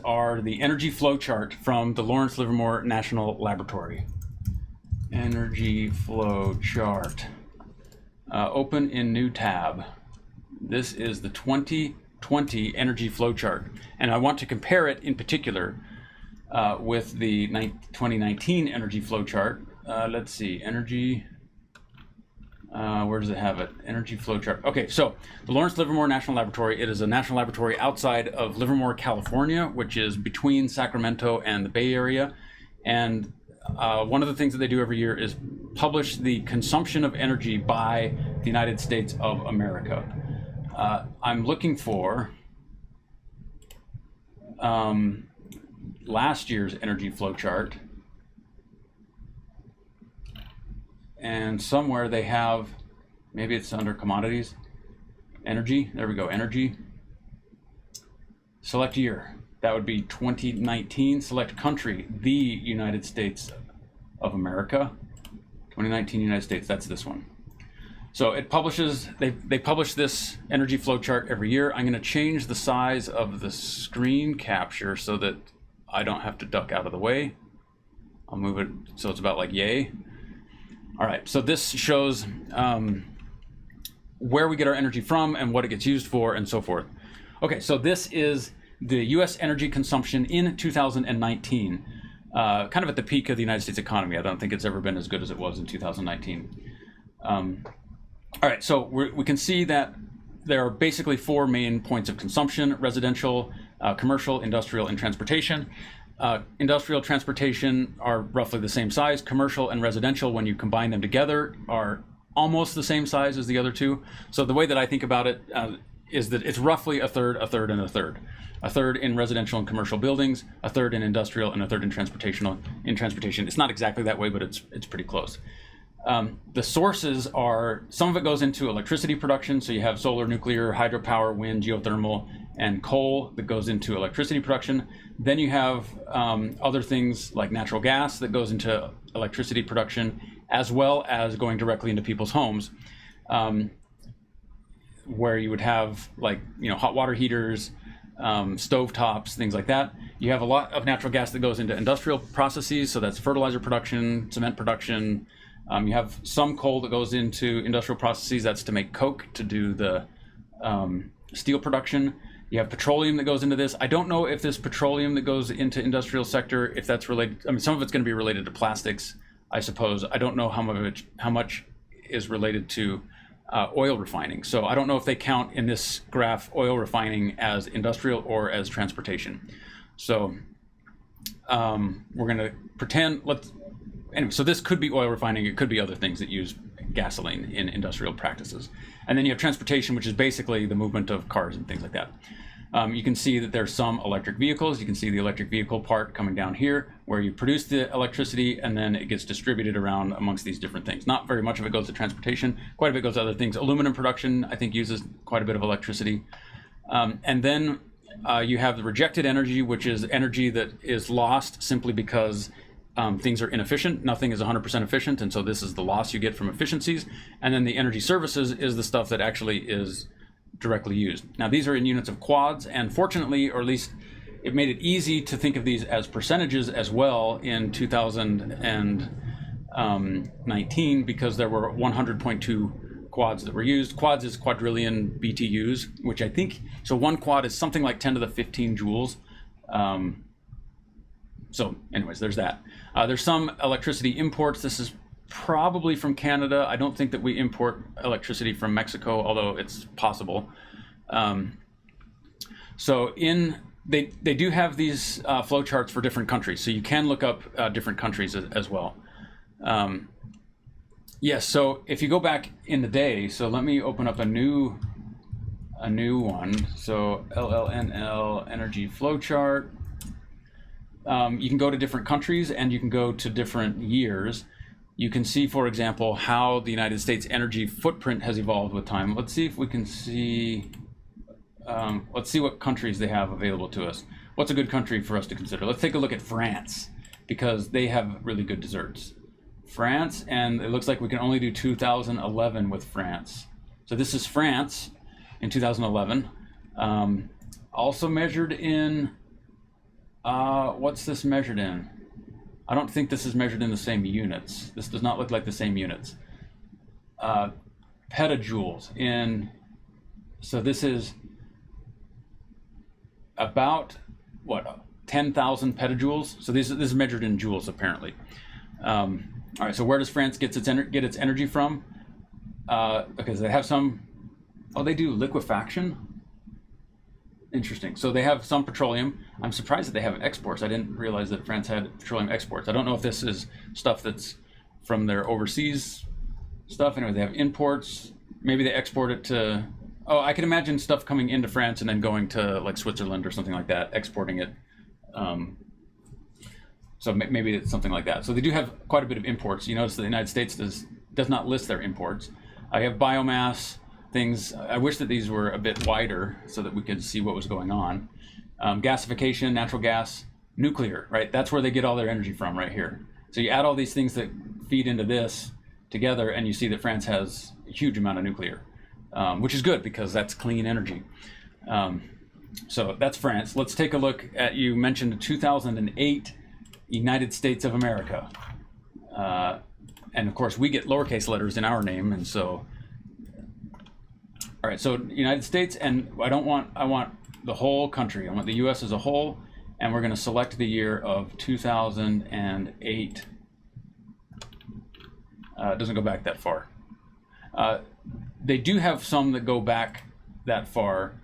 are the energy flow chart from the Lawrence Livermore National Laboratory. Energy flow chart. Open in new tab. This is the 2020 energy flow chart, and I want to compare it in particular with the 2019 energy flow chart. Let's see, energy. Where does it have it? Energy flow chart. Okay, so the Lawrence Livermore National Laboratory, it is a national laboratory outside of Livermore, California, which is between Sacramento and the Bay Area. And one of the things that they do every year is publish the consumption of energy by the United States of America. I'm looking for last year's energy flow chart. And somewhere they have, maybe it's under commodities, energy, there we go, energy. Select year, that would be 2019. Select country, the United States of America. 2019 United States, that's this one. So it publishes, they publish this energy flow chart every year. I'm gonna change the size of the screen capture so that I don't have to duck out of the way. I'll move it so it's about like yay. All right, so this shows where we get our energy from and what it gets used for and so forth. Okay, so this is the US energy consumption in 2019, kind of at the peak of the United States economy. I don't think it's ever been as good as it was in 2019. All right, so we can see that there are basically four main points of consumption: residential, commercial, industrial, and transportation. Industrial, transportation are roughly the same size. Commercial and residential, when you combine them together, are almost the same size as the other two. So the way that I think about it is that it's roughly a third, and a third. A third in residential and commercial buildings, a third in industrial, and a third in transportation. It's not exactly that way, but it's pretty close. The sources are, some of it goes into electricity production. So you have solar, nuclear, hydropower, wind, geothermal, and coal that goes into electricity production. Then you have other things like natural gas that goes into electricity production, as well as going directly into people's homes, where you would have like, hot water heaters, stove tops, things like that. You have a lot of natural gas that goes into industrial processes. So that's fertilizer production, cement production. You have some coal that goes into industrial processes. That's to make coke, to do the steel production. You have petroleum that goes into this. I don't know if this petroleum that goes into industrial sector, if that's related. I mean, some of it's going to be related to plastics, I suppose. I don't know how much is related to oil refining. So I don't know if they count in this graph oil refining as industrial or as transportation. So we're going to pretend. Anyway, so this could be oil refining. It could be other things that use gasoline in industrial practices. And then you have transportation, which is basically the movement of cars and things like that. You can see that there's some electric vehicles. You can see the electric vehicle part coming down here, where you produce the electricity and then it gets distributed around amongst these different things. Not very much of it goes to transportation. Quite a bit goes to other things. Aluminum production, I think, uses quite a bit of electricity. And then you have the rejected energy, which is energy that is lost simply because things are inefficient. Nothing is 100% efficient, and so this is the loss you get from efficiencies. And then the energy services is the stuff that actually is directly used. Now these are in units of quads, and fortunately, or at least it made it easy to think of these as percentages as well in 2019, because there were 100.2 quads that were used. Quads is quadrillion BTUs, which I think, so one quad is something like 10 to the 15 joules. So anyways, there's that. There's some electricity imports. This is probably from Canada. I don't think that we import electricity from Mexico, although it's possible. So they do have these flow charts for different countries. So you can look up different countries as well. Yes, so if you go back in the day, so let me open up a new one. So LLNL energy flow chart. You can go to different countries and you can go to different years. You can see, for example, how the United States energy footprint has evolved with time. Let's see if we can see, let's see what countries they have available to us. What's a good country for us to consider? Let's take a look at France, because they have really good desserts. France, and it looks like we can only do 2011 with France. So this is France in 2011. Also measured in What's this measured in? I don't think this is measured in the same units. This does not look like the same units. Petajoules in, so this is about, what, 10,000 petajoules? So this is measured in joules, apparently. All right, so where does France get its energy from? Because they have some, they do liquefaction. Interesting. So they have some petroleum. I'm surprised that they have exports. I didn't realize that France had petroleum exports. I don't know if this is stuff that's from their overseas stuff. Anyway, they have imports. Maybe they export it to, I can imagine stuff coming into France and then going to like Switzerland or something like that, exporting it. So maybe it's something like that. So they do have quite a bit of imports. You notice that the United States does not list their imports. I have biomass things. I wish that these were a bit wider so that we could see what was going on. Gasification, natural gas, nuclear, right? That's where they get all their energy from, right here. So you add all these things that feed into this together, and you see that France has a huge amount of nuclear, which is good because that's clean energy. So that's France. Let's take a look at, you mentioned 2008 United States of America. And of course we get lowercase letters in our name, and so, all right, so United States, and I want the whole country. I want the US as a whole, and we're gonna select the year of 2008. It doesn't go back that far. They do have some that go back that far.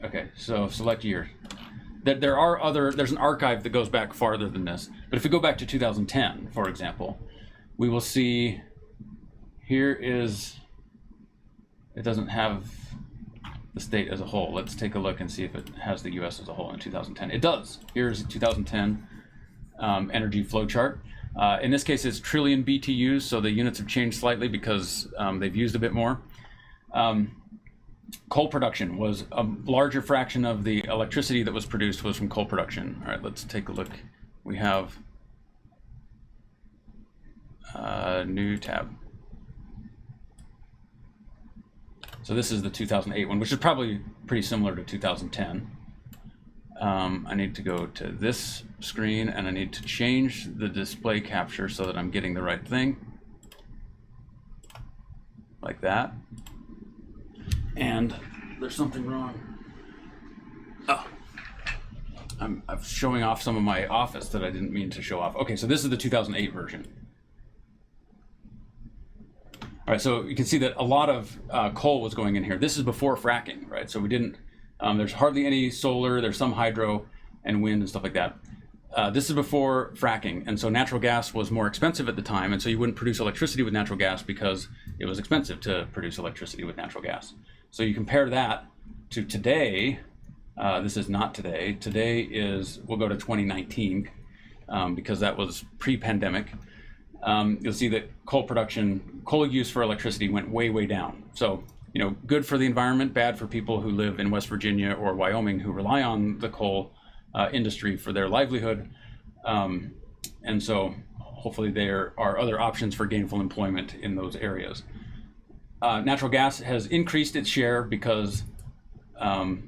Okay, so select year. There's an archive that goes back farther than this. But if we go back to 2010, for example, we will see here is, it doesn't have the state as a whole. Let's take a look and see if it has the US as a whole in 2010. It does. Here's a 2010 energy flow chart. In this case, it's trillion BTUs, so the units have changed slightly because they've used a bit more. Coal production was a larger fraction of the electricity that was produced was from coal production. All right, let's take a look. We have a new tab. So this is the 2008 one, which is probably pretty similar to 2010. I need to go to this screen, and I need to change the display capture so that I'm getting the right thing. Like that. And there's something wrong. Oh, I'm showing off some of my office that I didn't mean to show off. Okay, so this is the 2008 version. All right, so you can see that a lot of coal was going in here. This is before fracking, right? So we didn't, there's hardly any solar, there's some hydro and wind and stuff like that. This is before fracking, and so natural gas was more expensive at the time, and so you wouldn't produce electricity with natural gas because it was expensive to produce electricity with natural gas. So you compare that to today. This is not today. Today is, we'll go to 2019 because that was pre-pandemic. You'll see that coal use for electricity went way, way down. So, you know, good for the environment, bad for people who live in West Virginia or Wyoming who rely on the coal industry for their livelihood. And so hopefully there are other options for gainful employment in those areas. Natural gas has increased its share because natural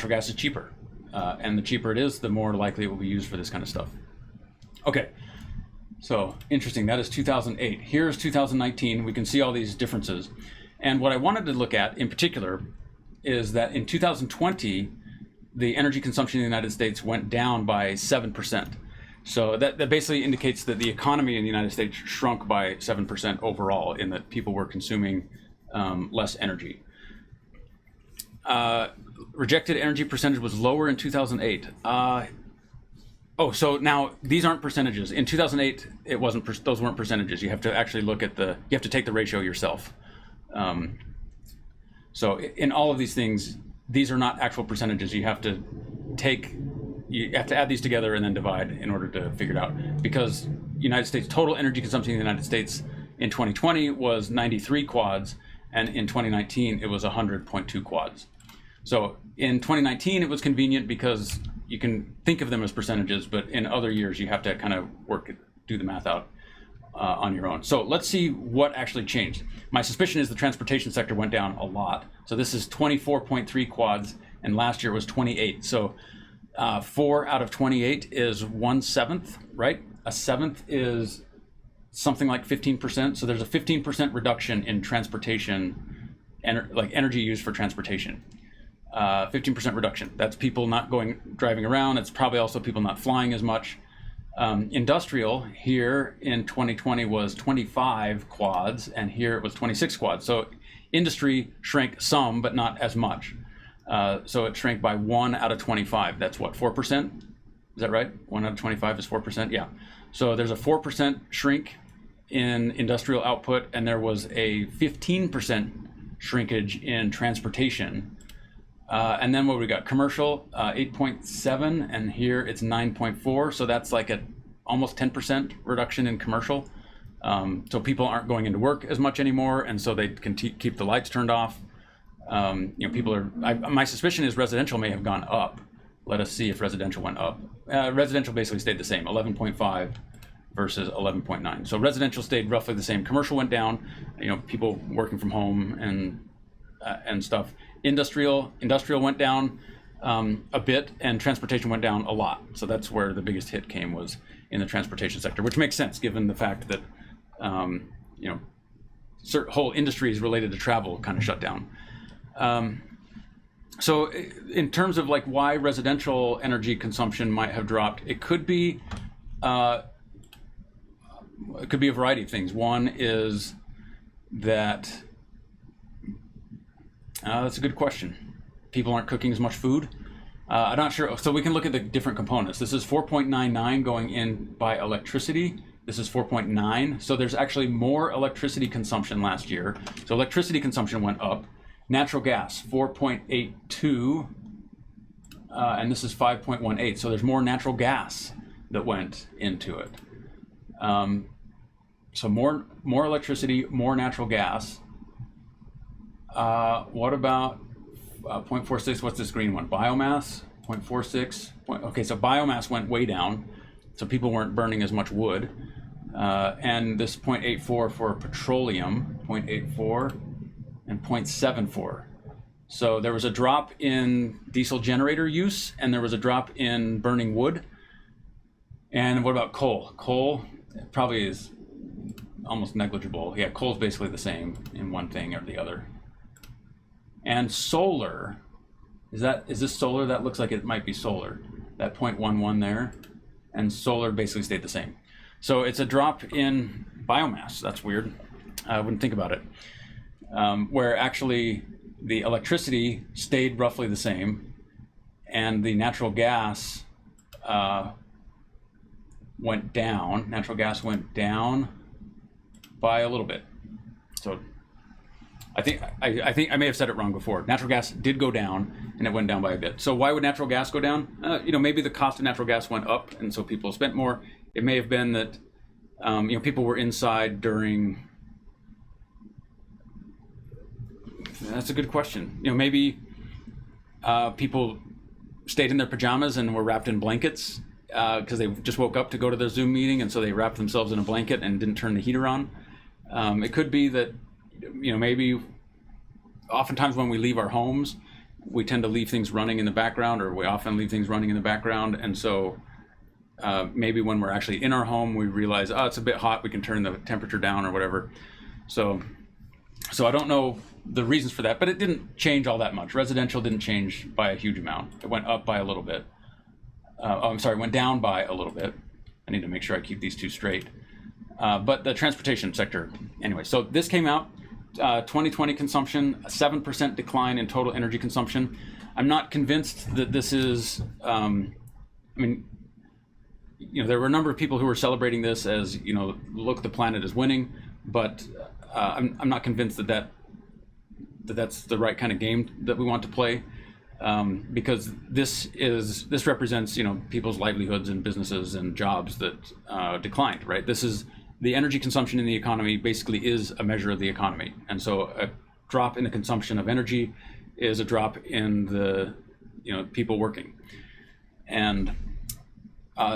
gas is cheaper. And the cheaper it is, the more likely it will be used for this kind of stuff. Okay, so interesting, that is 2008. Here's 2019, we can see all these differences. And what I wanted to look at in particular is that in 2020, the energy consumption in the United States went down by 7%. So that basically indicates that the economy in the United States shrunk by 7% overall, in that people were consuming less energy. Rejected energy percentage was lower in 2008. So now these aren't percentages. In 2008, it wasn't. Those weren't percentages. You have to actually look at you have to take the ratio yourself. So in all of these things, these are not actual percentages. You have to add these together and then divide in order to figure it out. Because United States total energy consumption in the United States in 2020 was 93 quads, and in 2019 it was 100.2 quads. So in 2019 it was convenient because you can think of them as percentages, but in other years you have to kind of do the math out. on your own. So let's see what actually changed. My suspicion is the transportation sector went down a lot. So this is 24.3 quads, and last year was 28. So 4 out of 28 is 1/7, right? A seventh is something like 15%. So there's a 15% reduction in transportation, like energy used for transportation. 15% reduction. That's people not driving around. It's probably also people not flying as much. Industrial here in 2020 was 25 quads, and here it was 26 quads. So industry shrank some, but not as much. So it shrank by 1 out of 25. That's what, 4%? Is that right? 1 out of 25 is 4%? Yeah. So there's a 4% shrink in industrial output, and there was a 15% shrinkage in transportation. And then what we got? Commercial, 8.7, and here it's 9.4. So that's like a almost 10% reduction in commercial. So people aren't going into work as much anymore, and so they can keep the lights turned off. People are. My suspicion is residential may have gone up. Let us see if residential went up. Residential basically stayed the same, 11.5 versus 11.9. So residential stayed roughly the same. Commercial went down. People working from home and stuff. Industrial went down a bit, and transportation went down a lot. So that's where the biggest hit came, was in the transportation sector, which makes sense given the fact that certain whole industries related to travel kind of shut down. So in terms of like why residential energy consumption might have dropped, it could be a variety of things. One is that that's a good question. People aren't cooking as much food. I'm not sure. So we can look at the different components. This is 4.99 going in by electricity. This is 4.9. So there's actually more electricity consumption last year. So electricity consumption went up. Natural gas, 4.82. And this is 5.18. So there's more natural gas that went into it. So more electricity, more natural gas. What about 0.46? What's this green one? Biomass, 0.46. Okay, so biomass went way down, so people weren't burning as much wood. And this 0.84 for petroleum, 0.84, and 0.74. So there was a drop in diesel generator use, and there was a drop in burning wood. And what about coal? Coal probably is almost negligible. Yeah, coal's basically the same in one thing or the other. And solar, is this solar? That looks like it might be solar. That 0.11 there, and solar basically stayed the same. So it's a drop in biomass. That's weird. I wouldn't think about it. Where actually the electricity stayed roughly the same, and the natural gas went down. Natural gas went down by a little bit. So I think I may have said it wrong before. Natural gas did go down, and it went down by a bit. So why would natural gas go down? Maybe the cost of natural gas went up, and so people spent more. It may have been that people were inside during. That's a good question. Maybe people stayed in their pajamas and were wrapped in blankets because they just woke up to go to their Zoom meeting, and so they wrapped themselves in a blanket and didn't turn the heater on. It could be that. Maybe oftentimes when we leave our homes, we tend to leave things running in the background, or we often leave things running in the background. And so maybe when we're actually in our home, we realize, it's a bit hot, we can turn the temperature down or whatever. So I don't know the reasons for that, but it didn't change all that much. Residential didn't change by a huge amount. It went up by a little bit. It went down by a little bit. I need to make sure I keep these two straight. But the transportation sector, anyway, so this came out. 2020 consumption, a 7% decline in total energy consumption. I'm not convinced that this is, there were a number of people who were celebrating this as, look, the planet is winning, but I'm not convinced that's the right kind of game that we want to play, because this represents, people's livelihoods and businesses and jobs that declined, right? The energy consumption in the economy basically is a measure of the economy. And so a drop in the consumption of energy is a drop in the, people working. And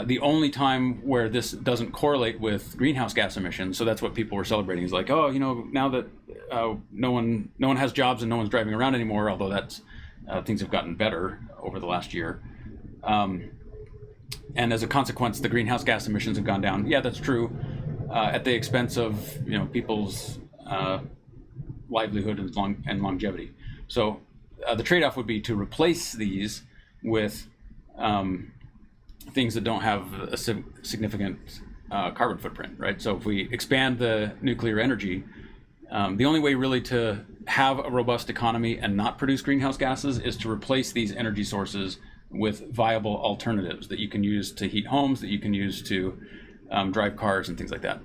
The only time where this doesn't correlate with greenhouse gas emissions, so that's what people were celebrating, is like, oh, now that no one has jobs and no one's driving around anymore, although that's things have gotten better over the last year. And as a consequence, the greenhouse gas emissions have gone down. Yeah, that's true, at the expense of people's livelihood and longevity. So the trade-off would be to replace these with things that don't have a significant carbon footprint, right? So if we expand the nuclear energy, the only way really to have a robust economy and not produce greenhouse gases is to replace these energy sources with viable alternatives that you can use to heat homes, that you can use to drive cars and things like that.